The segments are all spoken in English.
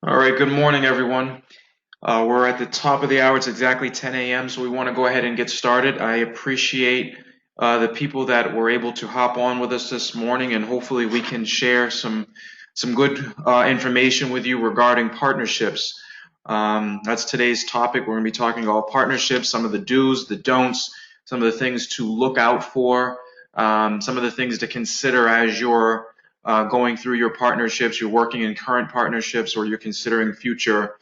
All right, good morning, everyone. We're at the top of the hour. It's exactly 10 a.m., so we want to go ahead and get started. I appreciate the people that were able to hop on with us this morning, and hopefully we can share some good information with you regarding partnerships. That's today's topic. We're going to be talking about partnerships, some of the do's, the don'ts, some of the things to look out for, some of the things to consider as you're going through your partnerships, you're working in current partnerships, or you're considering future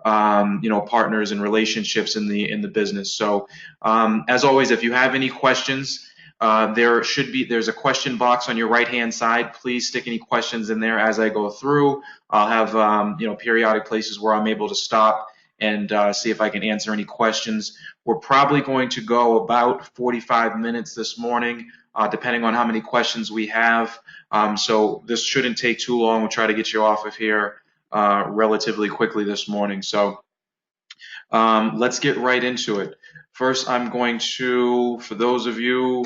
partners and relationships in the business. So, as always, if you have any questions, there's a question box on your right hand side. Please stick any questions in there as I go through. I'll have periodic places where I'm able to stop and see if I can answer any questions. We're probably going to go about 45 minutes this morning, depending on how many questions we have. So this shouldn't take too long. We'll try to get you off of here relatively quickly this morning. So let's get right into it. First, I'm going to, for those of you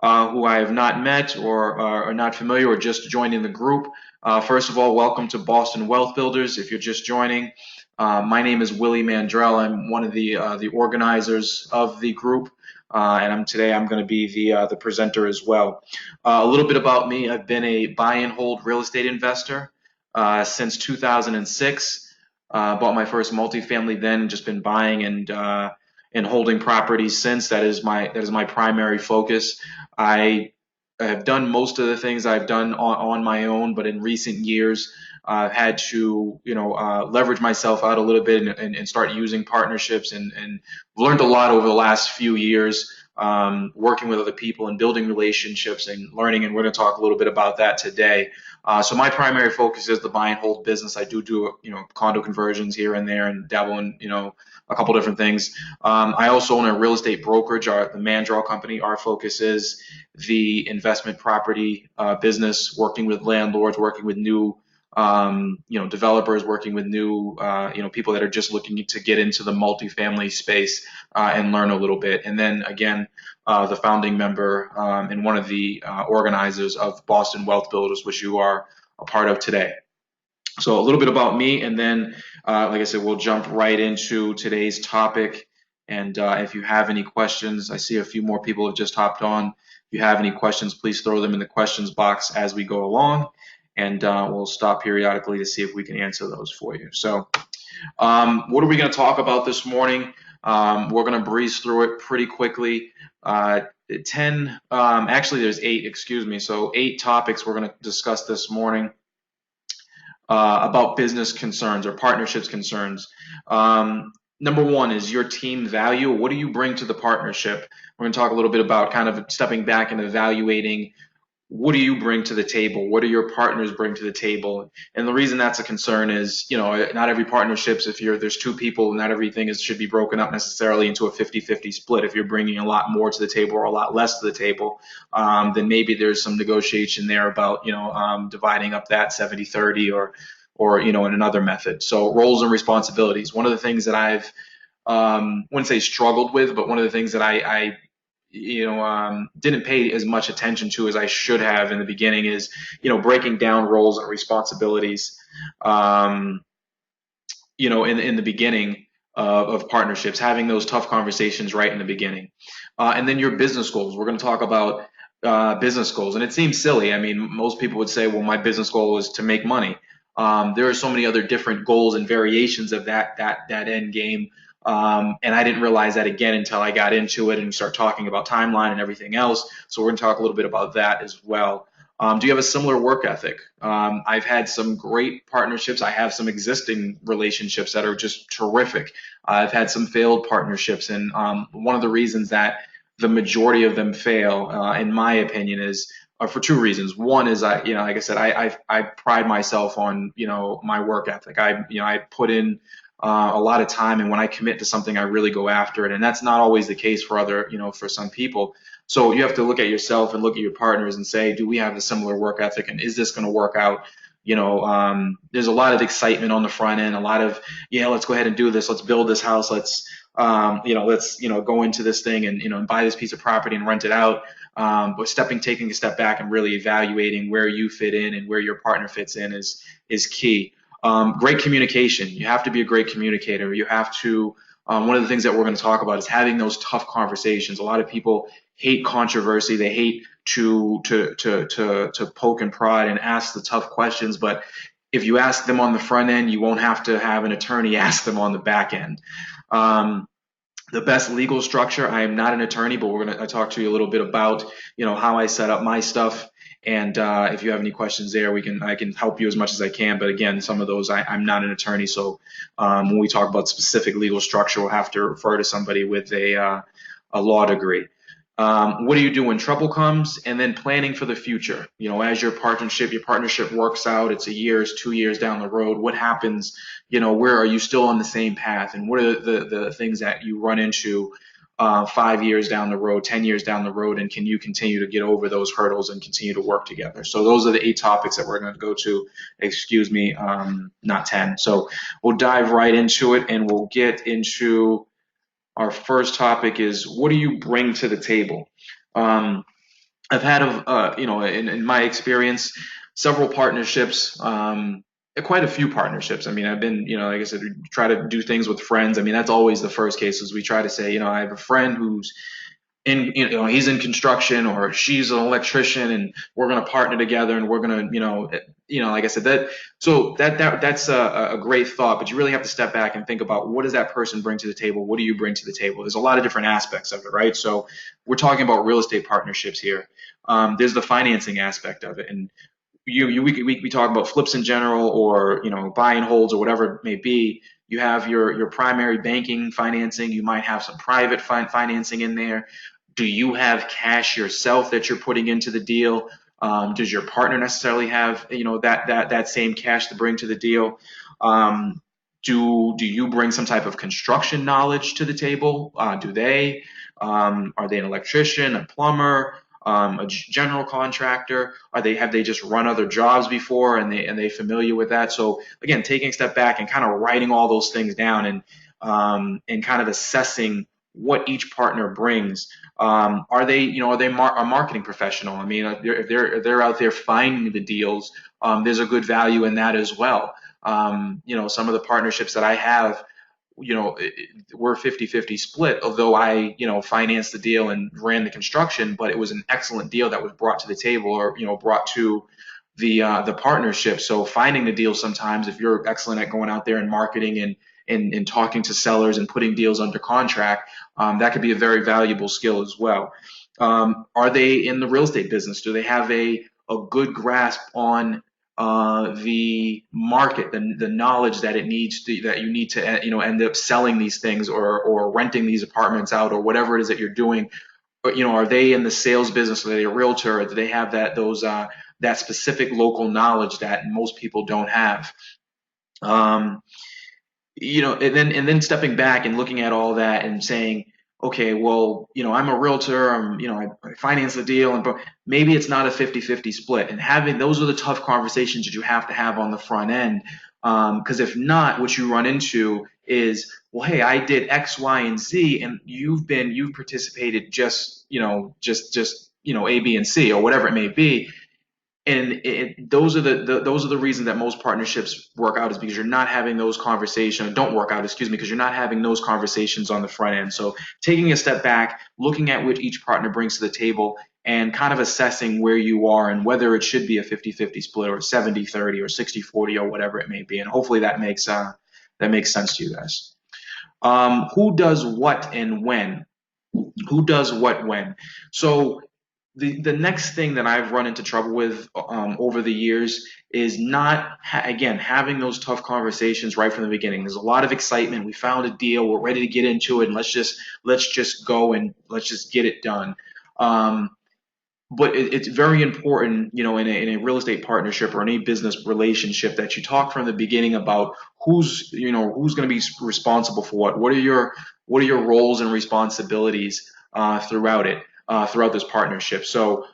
who I have not met or are not familiar or just joining the group, first of all, welcome to Boston Wealth Builders. If you're just joining, my name is Willie Mandrell. I'm one of the organizers of the group. And today I'm going to be the presenter as well. A little bit about me: I've been a buy and hold real estate investor since 2006. Bought my first multifamily then, and just been buying and holding properties since. That is my primary focus. I have done most of the things I've done on my own, but in recent years, I've had to, leverage myself out a little bit and start using partnerships and learned a lot over the last few years, working with other people and building relationships and learning. And we're going to talk a little bit about that today. So my primary focus is the buy and hold business. I do, condo conversions here and there and dabble in, a couple different things. I also own a real estate brokerage, the Mandrell Company. Our focus is the investment property business, working with landlords, working with new developers, working with new people that are just looking to get into the multifamily space and learn a little bit. And then again, the founding member and one of the organizers of Boston Wealth Builders, which you are a part of today. So a little bit about me, and then, like I said, we'll jump right into today's topic. And if you have any questions, I see a few more people have just hopped on. If you have any questions, please throw them in the questions box as we go along, and we'll stop periodically to see if we can answer those for you. So what are we going to talk about this morning? We're going to breeze through it pretty quickly. 10, actually there's 8, excuse me. So 8 topics we're going to discuss this morning about business concerns or partnerships concerns. Number 1 is your team value. What do you bring to the partnership? We're going to talk a little bit about kind of stepping back and evaluating what do you bring to the table? What do your partners bring to the table? And the reason that's a concern is, not every partnerships, if there's 2 people, not everything should be broken up necessarily into a 50-50 split. If you're bringing a lot more to the table or a lot less to the table, then maybe there's some negotiation there about, dividing up that 70-30 or in another method. So roles and responsibilities. One of the things that I've wouldn't say struggled with, but one of the things that I didn't pay as much attention to as I should have in the beginning is, breaking down roles and responsibilities, in the beginning of partnerships, having those tough conversations right in the beginning. And then your business goals. We're going to talk about business goals. And it seems silly. I mean, most people would say, well, my business goal is to make money. There are so many other different goals and variations of that end game. And I didn't realize that again until I got into it and start talking about timeline and everything else. So we're going to talk a little bit about that as well. Do you have a similar work ethic? I've had some great partnerships. I have some existing relationships that are just terrific. I've had some failed partnerships, and one of the reasons that the majority of them fail, in my opinion, is for 2 reasons. One is like I said, I pride myself on my work ethic. I put in a lot of time, and when I commit to something, I really go after it, and that's not always the case for for some people. So you have to look at yourself and look at your partners and say, do we have a similar work ethic, and is this going to work out? There's a lot of excitement on the front end, a lot of, yeah, let's go ahead and do this. Let's build this house. Let's go into this thing and buy this piece of property and rent it out. But taking a step back and really evaluating where you fit in and where your partner fits in is key. Great communication. You have to be a great communicator. You have to. One of the things that we're going to talk about is having those tough conversations. A lot of people hate controversy. They hate to poke and prod and ask the tough questions. But if you ask them on the front end, you won't have to have an attorney ask them on the back end. Um, the best legal structure. I am not an attorney, but we're going to talk to you a little bit about, how I set up my stuff. And if you have any questions there, I can help you as much as I can. But again, some of those I'm not an attorney, so when we talk about specific legal structure, we'll have to refer to somebody with a law degree. What do you do when trouble comes? And then planning for the future. As your partnership works out, it's a year, it's 2 years down the road. What happens? Where are you still on the same path? And what are the things that you run into 5 years down the road, 10 years down the road? And can you continue to get over those hurdles and continue to work together? So those are the 8 topics that we're going to go to. Excuse me, not 10. So we'll dive right into it, and we'll get into our first topic is, what do you bring to the table? Um, I've had, in my experience, several partnerships, quite a few partnerships. I mean, I've been, like I said, we try to do things with friends. I mean, that's always the first case, is we try to say, I have a friend who's he's in construction, or she's an electrician, and we're going to partner together, and we're going to, like I said, that's a great thought, but you really have to step back and think about, what does that person bring to the table? What do you bring to the table? There's a lot of different aspects of it, right? So we're talking about real estate partnerships here. There's the financing aspect of it, and we talk about flips in general, or buy and holds, or whatever it may be. You have your primary banking financing. You might have some private financing in there. Do you have cash yourself that you're putting into the deal? Does your partner necessarily have that same cash to bring to the deal? Um, do you bring some type of construction knowledge to the table? Do they? Are they an electrician, a plumber, a general contractor? Have they just run other jobs before, and they familiar with that? So again, taking a step back and kind of writing all those things down, and kind of assessing what each partner brings. Are they a marketing professional? I mean, if they're out there finding the deals, there's a good value in that as well. Some of the partnerships that I have, we're 50-50 split, although I, financed the deal and ran the construction, but it was an excellent deal that was brought to the table, or, brought to the partnership. So finding the deal, sometimes if you're excellent at going out there and marketing, and talking to sellers and putting deals under contract, that could be a very valuable skill as well. Are they in the real estate business? Do they have a good grasp on the market, the knowledge that that you need to, end up selling these things, or renting these apartments out, or whatever it is that you're doing? But, are they in the sales business? Are they a realtor? Or do they have that specific local knowledge that most people don't have? Um, and then stepping back and looking at all that and saying, okay, well, I'm a realtor, I finance the deal, but maybe it's not a 50-50 split. And having those are the tough conversations that you have to have on the front end. Because if not, what you run into is, well, hey, I did X, Y, and Z, and you've participated just A, B, and C, or whatever it may be. And those are the reasons that most partnerships work out, is because you're not having those conversations, don't work out, excuse me, because you're not having those conversations on the front end. So taking a step back, looking at what each partner brings to the table, and kind of assessing where you are, and whether it should be a 50-50 split, or 70-30, or 60-40, or whatever it may be. And hopefully that makes sense to you guys. Who does what and when? Who does what when? So the next thing that I've run into trouble with, over the years, is not, again, having those tough conversations right from the beginning. There's a lot of excitement. We found a deal. We're ready to get into it, and let's just go, and let's just get it done. Um, but it's very important, in a real estate partnership or any business relationship, that you talk from the beginning about who's going to be responsible for what. What are your roles and responsibilities throughout this partnership? So,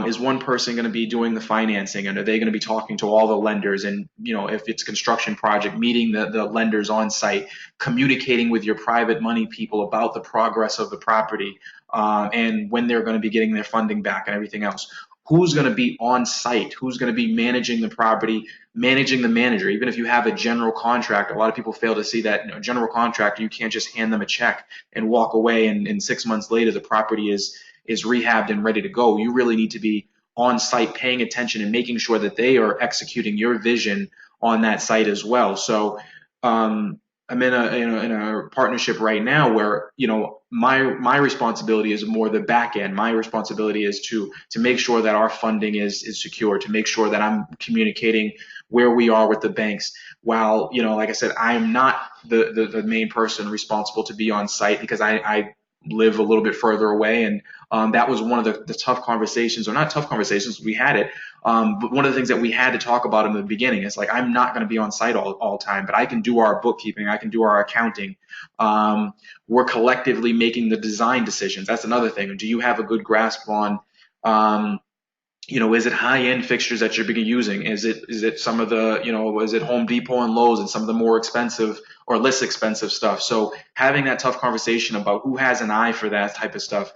is one person going to be doing the financing, and are they going to be talking to all the lenders? And if it's a construction project, meeting the lenders on site, communicating with your private money people about the progress of the property, and when they're going to be getting their funding back, and everything else. who's going to be on site, who's going to be managing the property, managing the manager. Even if you have a general contractor, a lot of people fail to see that, general contractor, you can't just hand them a check and walk away, and 6 months later the property is rehabbed and ready to go. You really need to be on site, paying attention and making sure that they are executing your vision on that site as well. So I'm in a partnership right now where my responsibility is more the back end. My responsibility is to make sure that our funding is secure, to make sure that I'm communicating where we are with the banks. While like I said, I am not the main person responsible to be on site because I live a little bit further away, and that was one of the tough conversations, or not tough conversations, we had it. But one of the things that we had to talk about in the beginning is like, I'm not going to be on site all the time, but I can do our bookkeeping, I can do our accounting. We're collectively making the design decisions. That's another thing. Do you have a good grasp on, is it high-end fixtures that you're using? Is it some of the, is it Home Depot and Lowe's and some of the more expensive or less expensive stuff? So having that tough conversation about who has an eye for that type of stuff,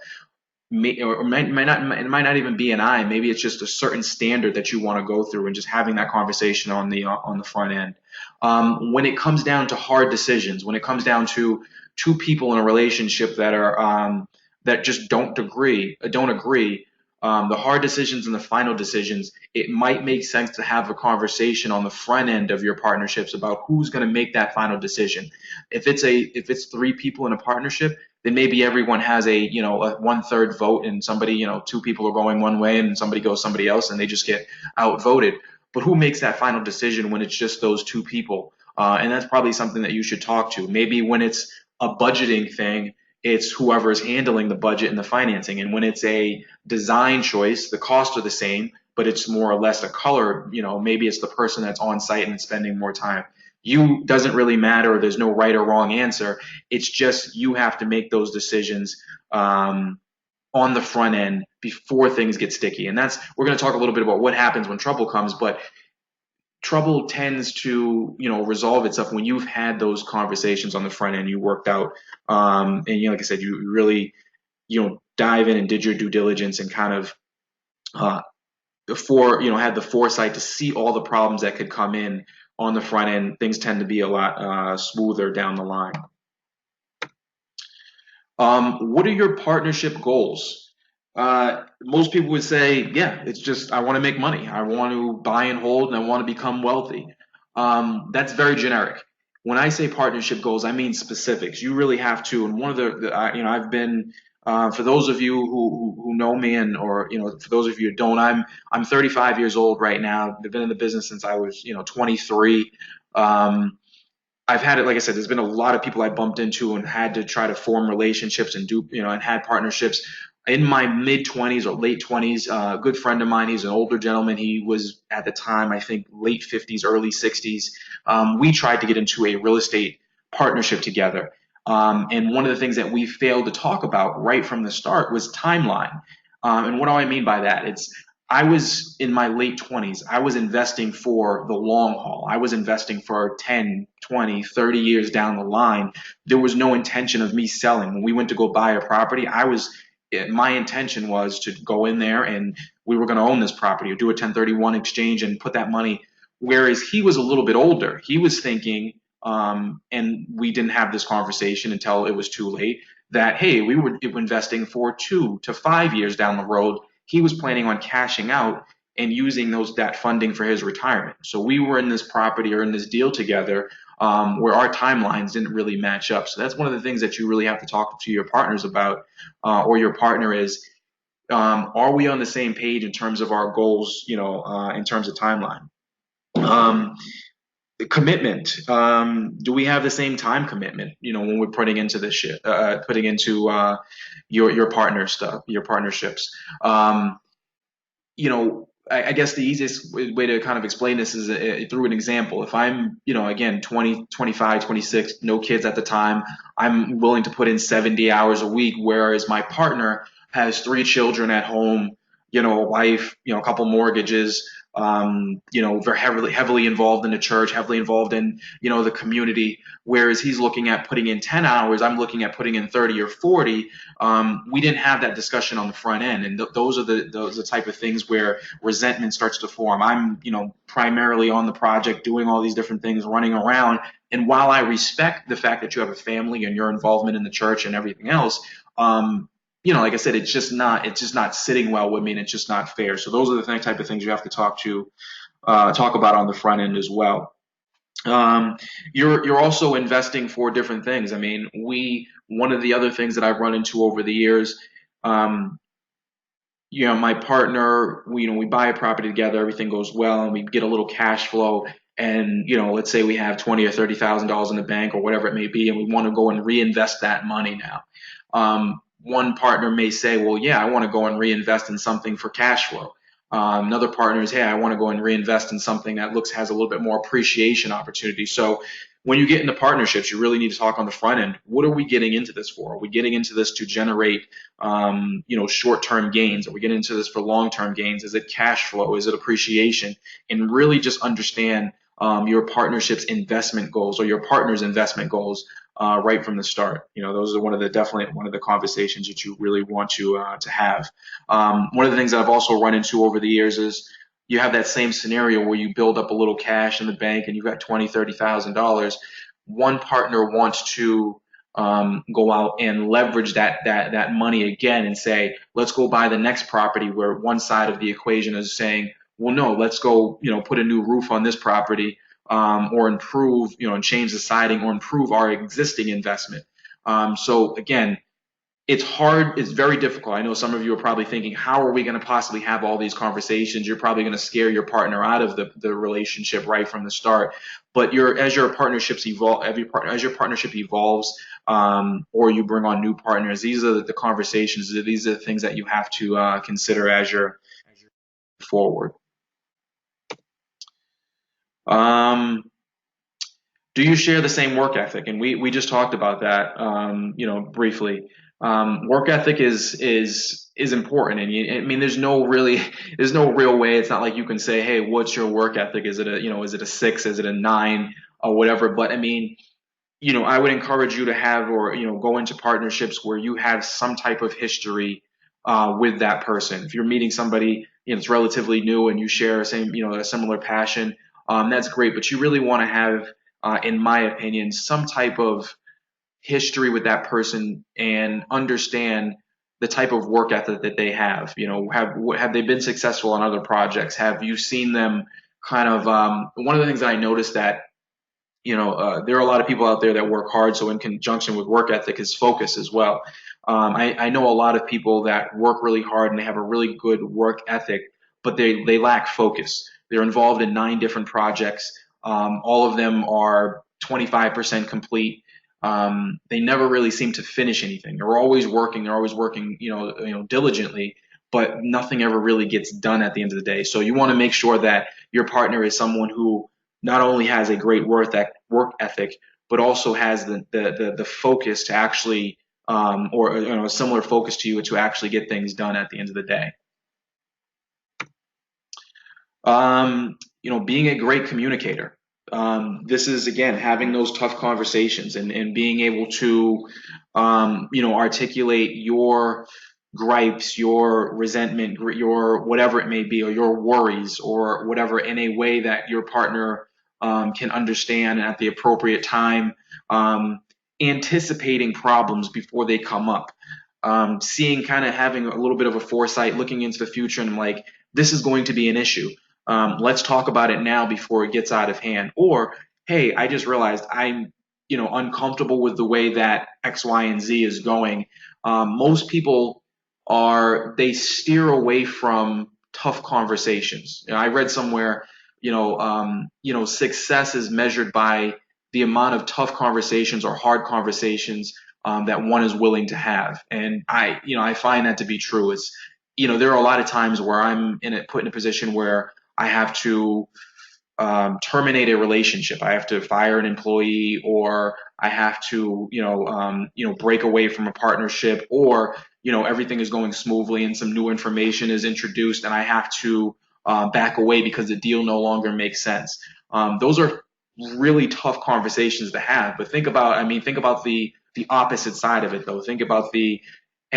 or might not, it might not even be an eye. Maybe it's just a certain standard that you want to go through, and just having that conversation on the front end. When it comes down to hard decisions, when it comes down to two people in a relationship that just don't agree, the hard decisions and the final decisions, it might make sense to have a conversation on the front end of your partnerships about who's going to make that final decision. If it's three people in a partnership, then maybe everyone has a 1/3 vote, and somebody, two people are going one way and somebody goes somebody else, and they just get outvoted. But who makes that final decision when it's just those two people? And that's probably something that you should talk to. Maybe when it's a budgeting thing, it's whoever is handling the budget and the financing. And when it's a design choice, the costs are the same, but it's more or less a color. Maybe it's the person that's on site and spending more time. You doesn't really matter. There's no right or wrong answer. It's just you have to make those decisions on the front end before things get sticky. And we're going to talk a little bit about what happens when trouble comes, but trouble tends to resolve itself when you've had those conversations on the front end, you worked out, and like I said, you really dive in and did your due diligence and kind of before had the foresight to see all the problems that could come in on the front end. Things tend to be a lot smoother down the line. What are your partnership goals? Most people would say, yeah, it's just I want to make money. I want to buy and hold, and I want to become wealthy. That's very generic. When I say partnership goals, I mean specifics. You really have to. And one of I've been for those of you who know me, and or for those of you who don't, I'm 35 years old right now. I've been in the business since I was 23. I've had it, like I said, there's been a lot of people I bumped into and had to try to form relationships and and had partnerships in my mid 20s or late 20s. A good friend of mine, he's an older gentleman. He was at the time, I think, late 50s, early 60s. We tried to get into a real estate partnership together. And one of the things that we failed to talk about right from the start was timeline. And what do I mean by that? I was in my late 20s. I was investing for the long haul. I was investing for 10, 20, 30 years down the line. There was no intention of me selling. When we went to go buy a property, my intention was to go in there and we were going to own this property or do a 1031 exchange and put that money. Whereas he was a little bit older. He was thinking, and we didn't have this conversation until it was too late, that, hey, we were investing for 2 to 5 years down the road. He was planning on cashing out and using that funding for his retirement. So we were in this property or in this deal together, where our timelines didn't really match up. So that's one of the things that you really have to talk to your partners about, or your partner is, are we on the same page in terms of our goals, in terms of timeline? Commitment. Do we have the same time commitment, when we're putting into this shit, putting into your partner stuff, your partnerships? I guess the easiest way to kind of explain this is through an example. If I'm, again, 20, 25, 26, no kids at the time, I'm willing to put in 70 hours a week, whereas my partner has 3 children at home, a wife, a couple mortgages. very heavily involved in the church, heavily involved in, the community. Whereas he's looking at putting in 10 hours, I'm looking at putting in 30 or 40. We didn't have that discussion on the front end. And those are the type of things where resentment starts to form. I'm, primarily on the project, doing all these different things, running around. And while I respect the fact that you have a family and your involvement in the church and everything else, like I said, it's just not sitting well with me, and it's just not fair. So those are the type of things you have to talk about on the front end as well. You're also investing for different things. I mean, one of the other things that I've run into over the years, um, my partner, we buy a property together, everything goes well, and we get a little cash flow. And, let's say we have 20 or $30,000 in the bank or whatever it may be, and we want to go and reinvest that money now. One partner may say, well, yeah, I want to go and reinvest in something for cash flow. Another partner is, hey, I want to go and reinvest in something that has a little bit more appreciation opportunity. So when you get into partnerships, you really need to talk on the front end. What are we getting into this for? Are we getting into this to generate, short-term gains? Are we getting into this for long-term gains? Is it cash flow? Is it appreciation? And really just understand your partnership's investment goals or your partner's investment goals right from the start. Those are definitely one of the conversations that you really want to have. One of the things that I've also run into over the years is you have that same scenario where you build up a little cash in the bank and you've got $20,000, $30,000. One partner wants to go out and leverage that money again and say, let's go buy the next property, where one side of the equation is saying, well, no, let's go, put a new roof on this property, or improve, and change the siding or improve our existing investment. So again, it's hard. It's very difficult. I know some of you are probably thinking, how are we going to possibly have all these conversations? You're probably going to scare your partner out of the relationship right from the start. But as your partnerships evolve, as your partnership evolves, or you bring on new partners, these are the conversations. These are the things that you have to consider as you're forward. Um, do you share the same work ethic? And we just talked about that, briefly. Work ethic is important, and I mean, there's no real way. It's not like you can say, hey, what's your work ethic? Is it a 6? Is it a 9 or whatever? But I mean, I would encourage you to have, or go into partnerships where you have some type of history with that person. If you're meeting somebody, that's relatively new and you share a similar passion, that's great. But you really want to have, in my opinion, some type of history with that person and understand the type of work ethic that they have. Have they been successful on other projects? Have you seen them kind of? One of the things that I noticed that there are a lot of people out there that work hard. So in conjunction with work ethic is focus as well. I know a lot of people that work really hard and they have a really good work ethic, but they lack focus. They're involved in 9 different projects. All of them are 25% complete. They never really seem to finish anything. They're always working. They're always working, diligently, but nothing ever really gets done at the end of the day. So you want to make sure that your partner is someone who not only has a great work ethic, but also has the focus to actually, or a similar focus to you to actually get things done at the end of the day. Being a great communicator. This is again having those tough conversations and being able to, articulate your gripes, your resentment, your whatever it may be, or your worries, or whatever, in a way that your partner can understand at the appropriate time, anticipating problems before they come up, seeing, kind of having a little bit of a foresight, looking into the future, and like, this is going to be an issue. Let's talk about it now before it gets out of hand. Or, hey, I just realized I'm, uncomfortable with the way that X, Y, and Z is going. Most people they steer away from tough conversations. I read somewhere, success is measured by the amount of tough conversations or hard conversations that one is willing to have. And I find that to be true. There are a lot of times where I'm put in a position where I have to terminate a relationship. I have to fire an employee, or I have to, break away from a partnership, or, everything is going smoothly and some new information is introduced and I have to back away because the deal no longer makes sense. Those are really tough conversations to have. But think about the opposite side of it though. Think about hey,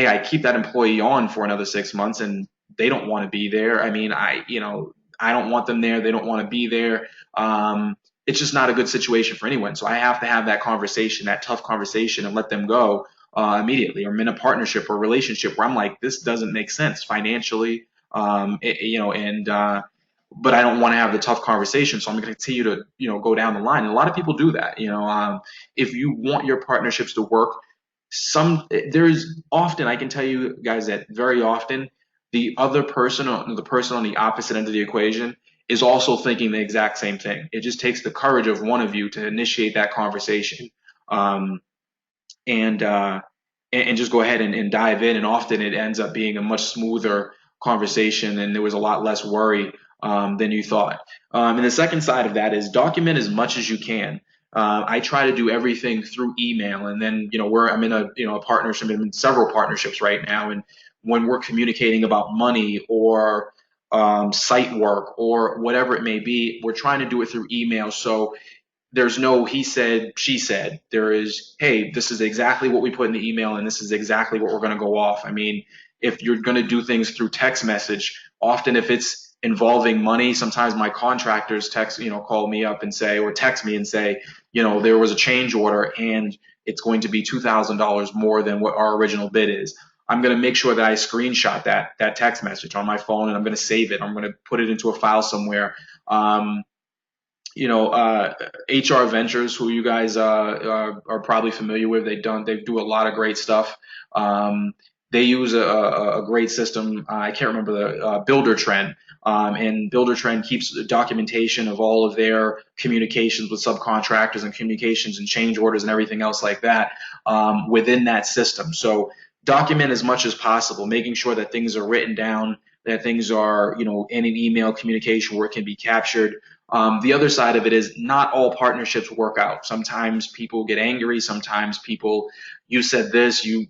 I keep that employee on for another 6 months and they don't want to be there. I don't want them there. They don't want to be there. It's just not a good situation for anyone. So I have to have that conversation, that tough conversation, and let them go immediately. Or I'm in a partnership or relationship where I'm like, this doesn't make sense financially, and but I don't want to have the tough conversation, so I'm going to continue to go down the line. And a lot of people do that. If you want your partnerships to work, there's often, I can tell you guys that very often the other person, or the person on the opposite end of the equation, is also thinking the exact same thing. It just takes the courage of one of you to initiate that conversation, um, and, uh, and just go ahead and dive in. And often it ends up being a much smoother conversation, and there was a lot less worry than you thought. And the second side of that is document as much as you can. I try to do everything through email, and then I'm in a partnership, I'm in several partnerships right now, and when we're communicating about money or site work or whatever it may be, we're trying to do it through email. So there's no he said, she said. There is, hey, this is exactly what we put in the email, and this is exactly what we're going to go off. I mean, if you're going to do things through text message, often if it's involving money, sometimes my contractors call me up and say, or text me and say, there was a change order and it's going to be $2,000 more than what our original bid is. I'm going to make sure that I screenshot that text message on my phone, and I'm going to save it. I'm going to put it into a file somewhere. Um, HR Ventures, who you guys are probably familiar with, they do a lot of great stuff. They use a great system. I can't remember the Buildertrend, and Buildertrend keeps documentation of all of their communications with subcontractors and communications and change orders and everything else like that within that system. So document as much as possible, making sure that things are written down, that things are in an email communication where it can be captured. The other side of it is not all partnerships work out. Sometimes people get angry. Sometimes people, you said this, you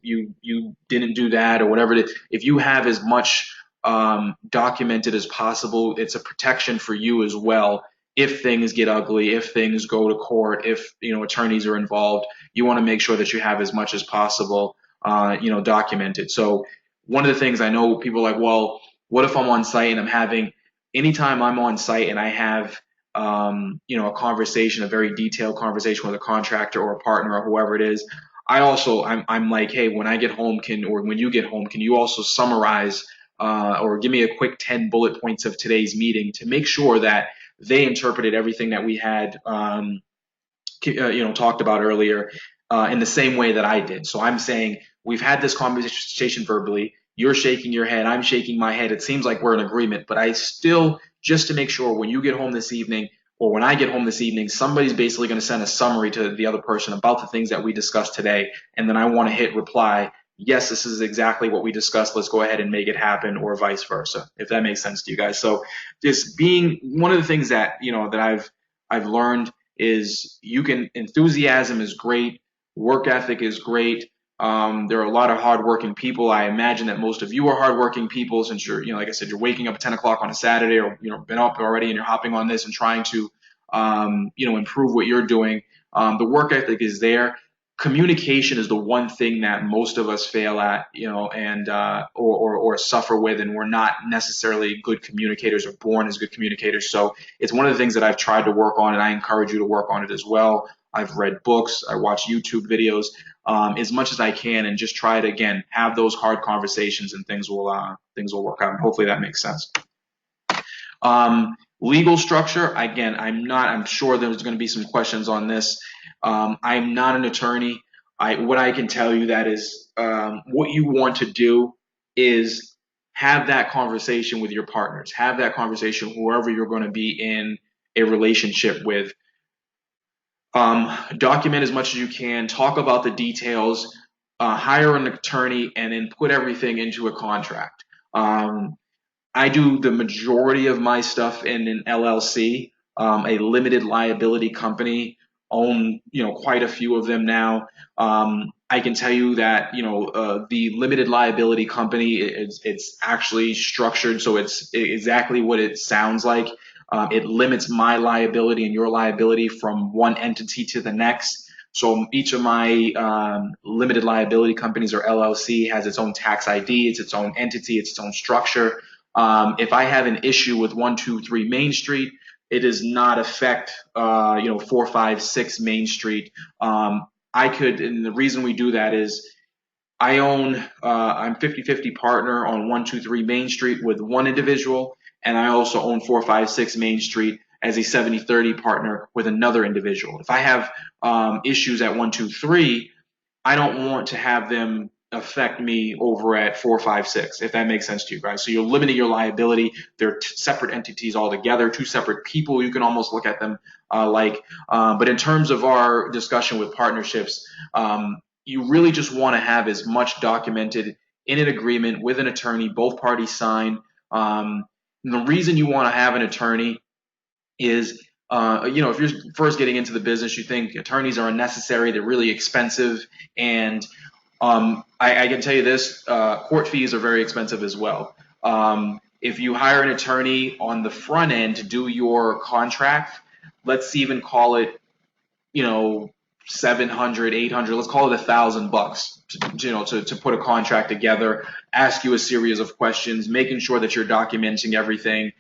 didn't do that, or whatever it is. If you have as much documented as possible, it's a protection for you as well. If things get ugly, if things go to court, if attorneys are involved, you want to make sure that you have as much as possible, documented. So one of the things I know people are like, well, what if I'm on site and anytime I'm on site and I have a conversation, a very detailed conversation with a contractor or a partner or whoever it is. I'm like, hey, when I get home, or when you get home, can you also summarize or give me a quick 10 bullet points of today's meeting to make sure that they interpreted everything that we had, talked about earlier in the same way that I did. So I'm saying we've had this conversation verbally. You're shaking your head. I'm shaking my head. It seems like we're in agreement, but I still, just to make sure when you get home this evening or when I get home this evening, somebody's basically going to send a summary to the other person about the things that we discussed today. And then I want to hit reply. Yes, this is exactly what we discussed. Let's go ahead and make it happen, or vice versa, if that makes sense to you guys. So just being one of the things that, that I've learned is enthusiasm is great. Work ethic is great. There are a lot of hardworking people. I imagine that most of you are hardworking people, since you're, like I said, you're waking up at 10 o'clock on a Saturday, or, been up already and you're hopping on this and trying to, improve what you're doing. The work ethic is there. Communication is the one thing that most of us fail at, and or suffer with, and we're not necessarily good communicators or born as good communicators. So it's one of the things that I've tried to work on, and I encourage you to work on it as well. I've read books, I watch YouTube videos as much as I can, and just try to again have those hard conversations, and things will work out. And hopefully that makes sense. Legal structure, again, I'm sure there's going to be some questions on this. I'm not an attorney. What I can tell you that is, what you want to do is have that conversation with your partners, have that conversation whoever you're going to be in a relationship with. Document as much as you can, talk about the details, hire an attorney, and then put everything into a contract. I do the majority of my stuff in an LLC, a limited liability company, own, quite a few of them now. I can tell you that, the limited liability company, it's actually structured so it's exactly what it sounds like. It limits my liability and your liability from one entity to the next. So each of my limited liability companies or LLC has its own tax ID, it's its own entity, it's its own structure. If I have an issue with 123 Main Street, it does not affect 456 Main Street. I could, and the reason we do that is I'm 50-50 partner on 123 Main Street with one individual, and I also own 456 Main Street as a 70/30 partner with another individual. If I have issues at 123, I don't want to have them affect me over at 456, if that makes sense to you guys. So you're limiting your liability. They're separate entities altogether, two separate people. You can almost look at them but in terms of our discussion with partnerships, you really just want to have as much documented in an agreement with an attorney, both parties sign. And the reason you want to have an attorney is, if you're first getting into the business, you think attorneys are unnecessary, they're really expensive, and I can tell you this: court fees are very expensive as well. If you hire an attorney on the front end to do your contract, let's even call it, you know, 700, 800, let's call it $1,000 to put a contract together, ask you a series of questions, making sure that you're documenting everything,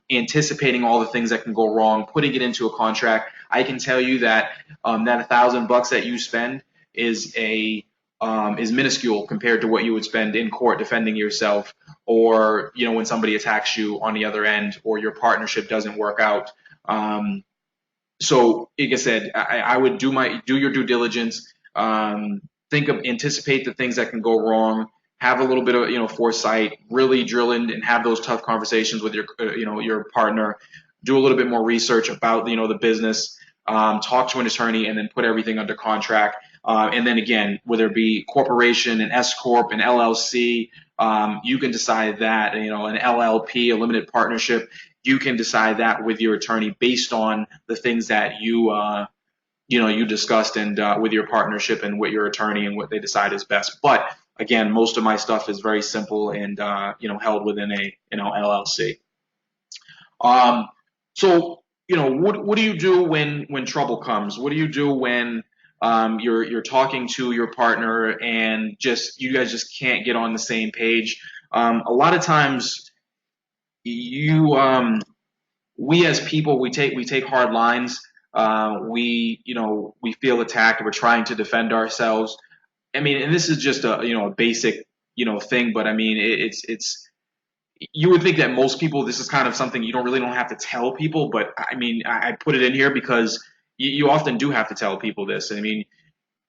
anticipating all the things that can go wrong, putting it into a contract. I can tell you that that $1,000 that you spend is is minuscule compared to what you would spend in court defending yourself, or when somebody attacks you on the other end, or your partnership doesn't work out. So, like I said, I would do your due diligence. Anticipate the things that can go wrong. Have a little bit of foresight. Really drill in and have those tough conversations with your partner. Do a little bit more research about the business. Talk to an attorney, and then put everything under contract. And then again, whether it be corporation, an S corp, an LLC, you can decide that. An LLP, a limited partnership, you can decide that with your attorney based on the things that you discussed and with your partnership and with your attorney and what they decide is best. But again, most of my stuff is very simple and held within a LLC. So what do you do when trouble comes? What do you do when you're talking to your partner and you guys just can't get on the same page? A lot of times you we as people, we take hard lines. We feel attacked. We're trying to defend ourselves. I mean, and this is just a basic thing, but I mean it's you would think that most people, this is kind of something you don't have to tell people, but I mean I put it in here because you often do have to tell people this. I mean,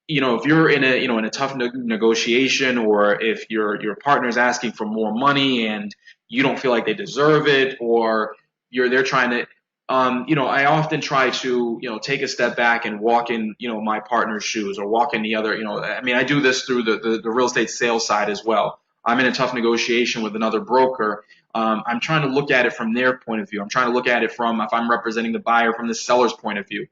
if you're in a tough negotiation, or if your partner's asking for more money and you don't feel like they deserve it, or they're trying to, I often try to take a step back and walk in my partner's shoes, or walk in the other. I mean, I do this through the real estate sales side as well. I'm in a tough negotiation with another broker. I'm trying to look at it from their point of view. I'm trying to look at it from, if I'm representing the buyer, from the seller's point of view.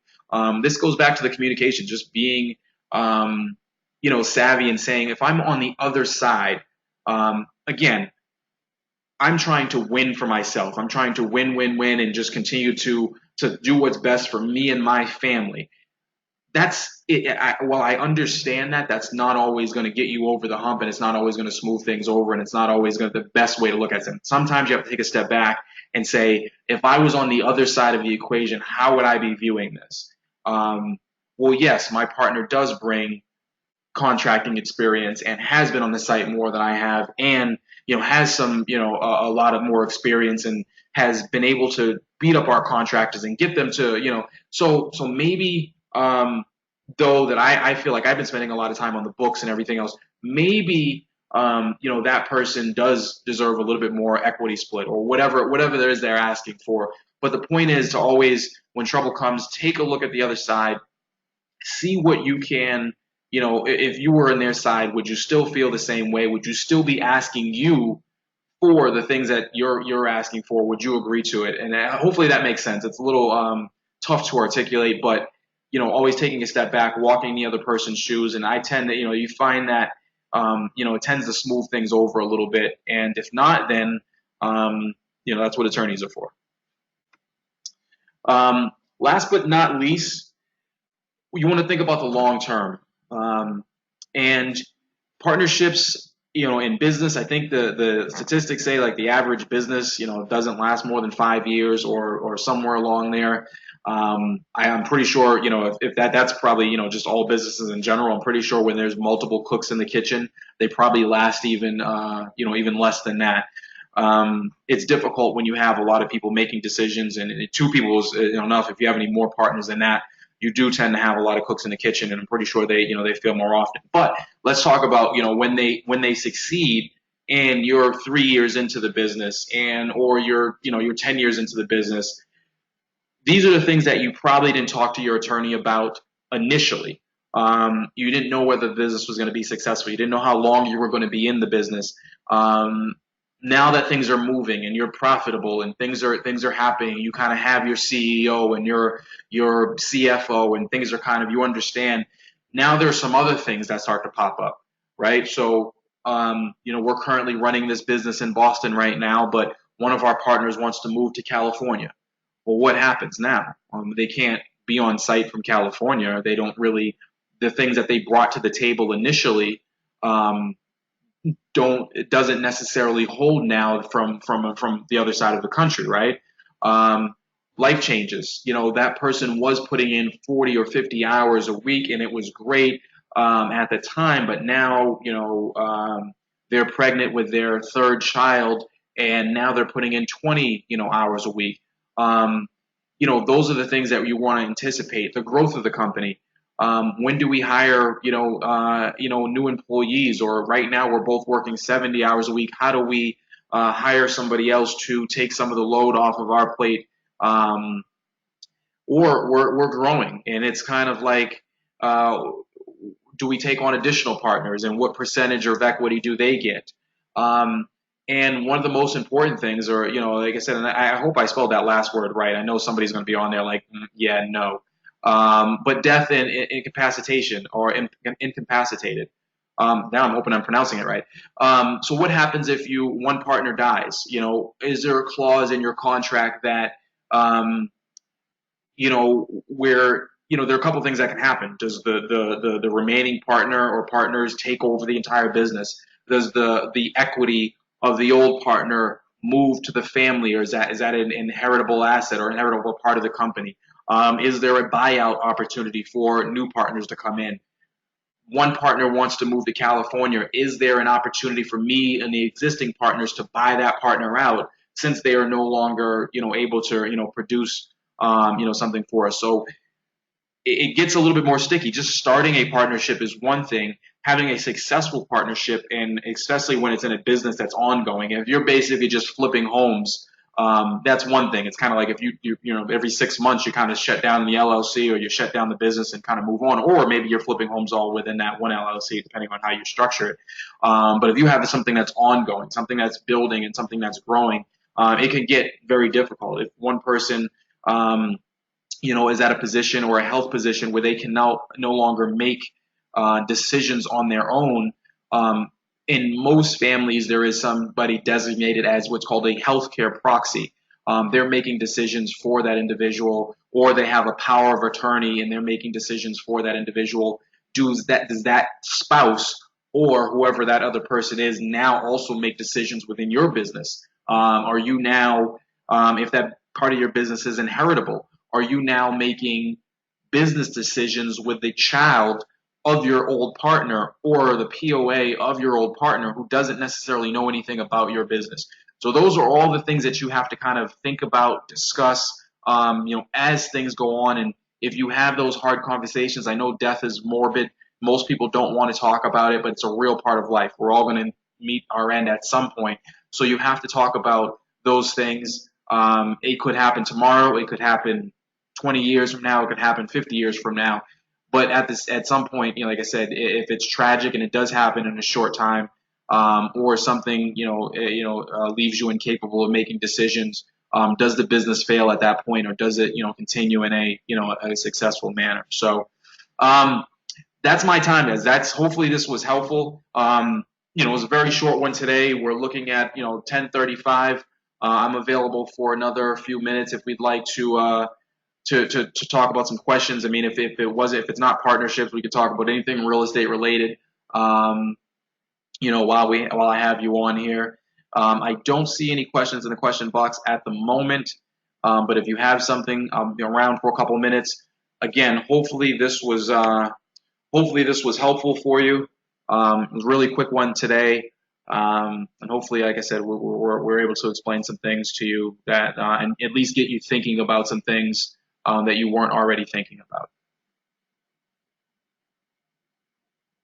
This goes back to the communication, just being savvy and saying, if I'm on the other side, again, I'm trying to win for myself. I'm trying to win, and just continue to do what's best for me and my family. That's it. While I understand that that's not always going to get you over the hump, and it's not always going to smooth things over, and it's not always going to the best way to look at it. Sometimes you have to take a step back and say, if I was on the other side of the equation, how would I be viewing this? Well, yes, my partner does bring contracting experience and has been on the site more than I have, and has some a lot of more experience, and has been able to beat up our contractors and get them to so maybe though that I feel like I've been spending a lot of time on the books and everything else, maybe that person does deserve a little bit more equity split, or whatever there is they're asking for. But the point is to always, when trouble comes, take a look at the other side, see what you can, if you were in their side, would you still feel the same way? Would you still be asking you for the things that you're asking for? Would you agree to it? And hopefully that makes sense. It's a little tough to articulate, but always taking a step back, walking the other person's shoes. And I tend to, you find that, it tends to smooth things over a little bit. And if not, then, that's what attorneys are for. Last but not least, you want to think about the long term. And partnerships, in business, I think the statistics say like the average business, doesn't last more than 5 years or somewhere along there. I'm pretty sure, if that's probably, just all businesses in general. I'm pretty sure when there's multiple cooks in the kitchen, they probably last even, even less than that. It's difficult when you have a lot of people making decisions, and two people is enough. If you have any more partners than that, you do tend to have a lot of cooks in the kitchen, and I'm pretty sure they fail more often. But let's talk about, when they succeed and you're 3 years into the business or you're 10 years into the business. These are the things that you probably didn't talk to your attorney about initially. You didn't know whether the business was going to be successful. You didn't know how long you were going to be in the business. Now that things are moving and you're profitable and things are happening, you kind of have your CEO and your CFO, and things are kind of, you understand. Now there's some other things that start to pop up, right? So, we're currently running this business in Boston right now, but one of our partners wants to move to California. Well, what happens now? They can't be on site from California. They don't really, the things that they brought to the table initially, um, it doesn't necessarily hold now from the other side of the country, right? Um, Life changes. That person was putting in 40 or 50 hours a week, and it was great at the time. But now, they're pregnant with their third child, and now they're putting in 20, hours a week. Um, those are the things that you want to anticipate. The growth of the company. When do we hire, new employees? Or right now we're both working 70 hours a week. How do we hire somebody else to take some of the load off of our plate? Um, or we're growing, and it's kind of like, uh, do we take on additional partners, and what percentage of equity do they get? Um, and one of the most important things, or, like I said, and I hope I spelled that last word right. I know somebody's going to be on there like, yeah, no. But death and incapacitation, or incapacitated. Now I'm hoping I'm pronouncing it right. So what happens if one partner dies? Is there a clause in your contract that, where, there are a couple of things that can happen. Does the remaining partner or partners take over the entire business? Does the equity of the old partner move to the family, or is that an inheritable asset or inheritable part of the company? Is there a buyout opportunity for new partners to come in? One partner wants to move to California. Is there an opportunity for me and the existing partners to buy that partner out, since they are no longer, able to, produce, something for us? So it gets a little bit more sticky. Just starting a partnership is one thing. Having a successful partnership, and especially when it's in a business that's ongoing, if you're basically just flipping homes, that's one thing. It's kind of like if every 6 months you kind of shut down the LLC, or you shut down the business and kind of move on, or maybe you're flipping homes all within that one LLC, depending on how you structure it. But if you have something that's ongoing, something that's building, and something that's growing, it can get very difficult if one person, is at a position or a health position where they can now no longer make decisions on their own. Um, in most families, there is somebody designated as what's called a healthcare proxy. They're making decisions for that individual, or they have a power of attorney and they're making decisions for that individual. Does that spouse, or whoever that other person is, now also make decisions within your business? Are you now, if that part of your business is inheritable, are you now making business decisions with the child of your old partner, or the POA of your old partner, who doesn't necessarily know anything about your business? So those are all the things that you have to kind of think about, discuss, as things go on. And if you have those hard conversations, I know death is morbid. Most people don't want to talk about it, but it's a real part of life. We're all going to meet our end at some point. So you have to talk about those things. It could happen tomorrow. It could happen 20 years from now. It could happen 50 years from now. But at some point, like I said, if it's tragic and it does happen in a short time, or something, leaves you incapable of making decisions, does the business fail at that point, or does it, continue in a successful manner? So, um, that's my time, guys. That's hopefully this was helpful. It was a very short one today. We're looking at 10:35. I'm available for another few minutes if we'd like to talk about some questions. I mean, if it's not partnerships, we could talk about anything real estate related. Um, while I have you on here, I don't see any questions in the question box at the moment. But if you have something, I'll be around for a couple of minutes. Again, hopefully this was helpful for you. It was a really quick one today. And hopefully, like I said, we're able to explain some things to you that and at least get you thinking about some things that you weren't already thinking about.